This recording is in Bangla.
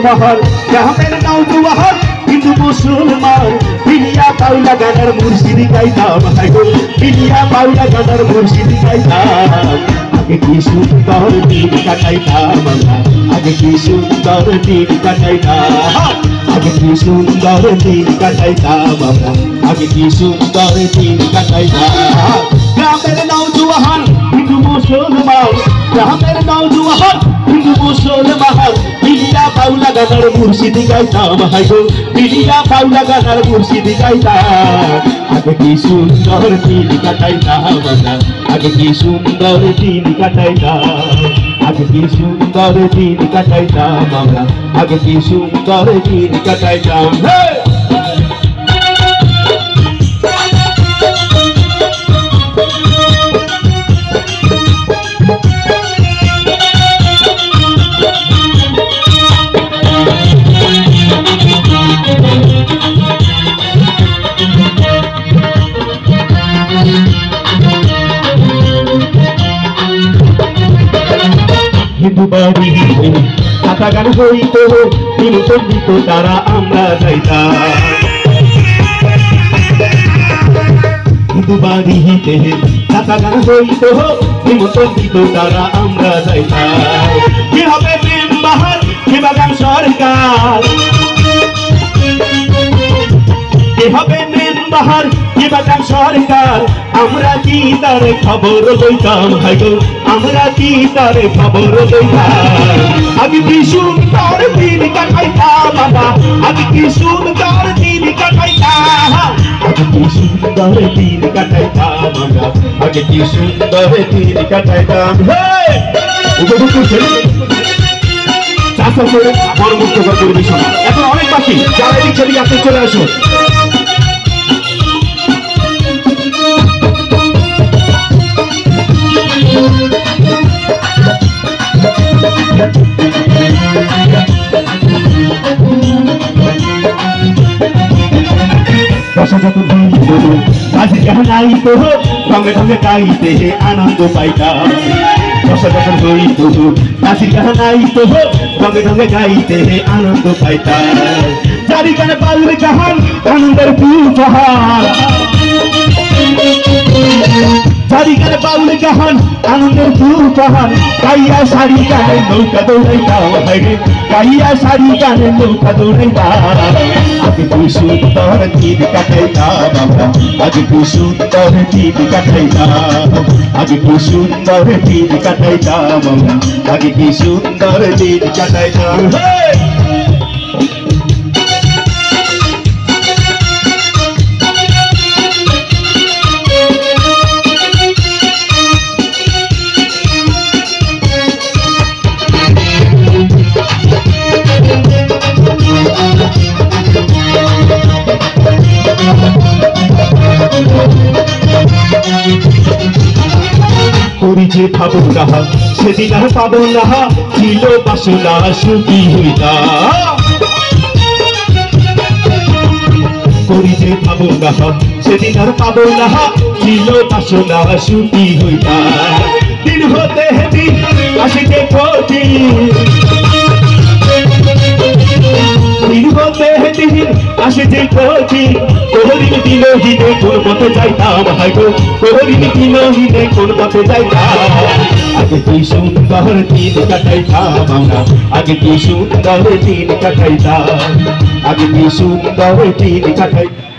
মহল গ্রামের নওজোয়ান হিন্দু মুসলমান বিলিয়া বাউলা গানের মুর্শিদি গাইতাম হাইগো বিলিয়া বাউলা গানের মুর্শিদি গাইতাম আগে কি সুন্দর দিন কাটাইতাম আমরা আগে কি সুন্দর দিন কাটাইতাম আগে কি সুন্দর দিন কাটাইতাম আমরা আগে কি সুন্দর দিন কাটাইতাম গ্রামের নওজোয়ান হিন্দু মুসলমান গ্রামের নওজোয়ান হিন্দু মুসলমান বিলিয়া বাউলা গানের মুর্শিদি গাইতাম হাইগো বিলিয়া বাউলা গানের মুর্শিদি গাইতাম আগে কি সুন্দর দিন কাটাইতাম আমরা আগে কি সুন্দর দিন কাটাইতাম আগে কি সুন্দর দিন কাটাইতাম আমরা আগে কি সুন্দর দিন কাটাইতাম হিন্দু বাড়ি কাকা গান হইত নিমন্ত্রণ দিত তারা আমরা যাইতাম হিন্দু বাড়িতে কাকা গান হইত নিমন্ত্রণ দিত তারা আমরা যাইতাম কি হবে প্রেম বাহার কি বাগান সরকার কি হবে প্রেম বাহার কি বাগান সরকার আমরা কি তার খবর লইতাম হাইগো আমরা কি তার খবর লইতাম আগে কি সুন্দর দিন কাটাইতাম বাবা আগে কি সুন্দর দিন কাটাইতাম আগে কি সুন্দর দিন কাটাইতাম আমরা আগে কি সুন্দর দিন কাটাইতাম উপভোগ করছেন চাষা করে আমার মুক্তকর পরিবেশন এখন অনেক বাকি যারা এই ছবি আপনি চলে আসুন আজি গাইতো সঙ্গে সঙ্গে গাইতে আনন্দ পাইতাম দশা যখন হইত আজি গাইতো সঙ্গে সঙ্গে গাইতে আনন্দ পাইতাম যারি গানে বাউল গান আনন্দের পূজাহার যারি গানে বাউল গান আনন্দের পূজাহার গাইয়া শাড়ি গানে নৌকা দৌড়াইতাম হাইরে গাইয়া শাড়ি গানে নৌকা দৌড়াইতাম আগে কি সুন্দর দিন কাটাইতাম আমরা আগে কি সুন্দর দিন কাটাইতাম আগে কি সুন্দর দিন কাটাইতাম আমরা আগে কি সুন্দর দিন কাটাইতাম করি যে ভাবো না সেদিন আর পাবো না ছিল বাসনা সুখী হইতা করি যে ভাবো না সেদিন আর পাবো না ছিল বাসনা সুখী হইতা দিন হতে দিন আসিতে ক্ষতি দিন হতে দিন আসিতে ক্ষতি কোহরিন দিনহীনে কোন পথে যাইতাম হাইগো কোহরিন দিনহীনে কোন পথে যাইতাম আগে কি সুন্দর দিন কাটাইতাম আমরা আগে কি সুন্দর দিন কাটাইতাম আগে কি সুন্দর দিন কাটাইতাম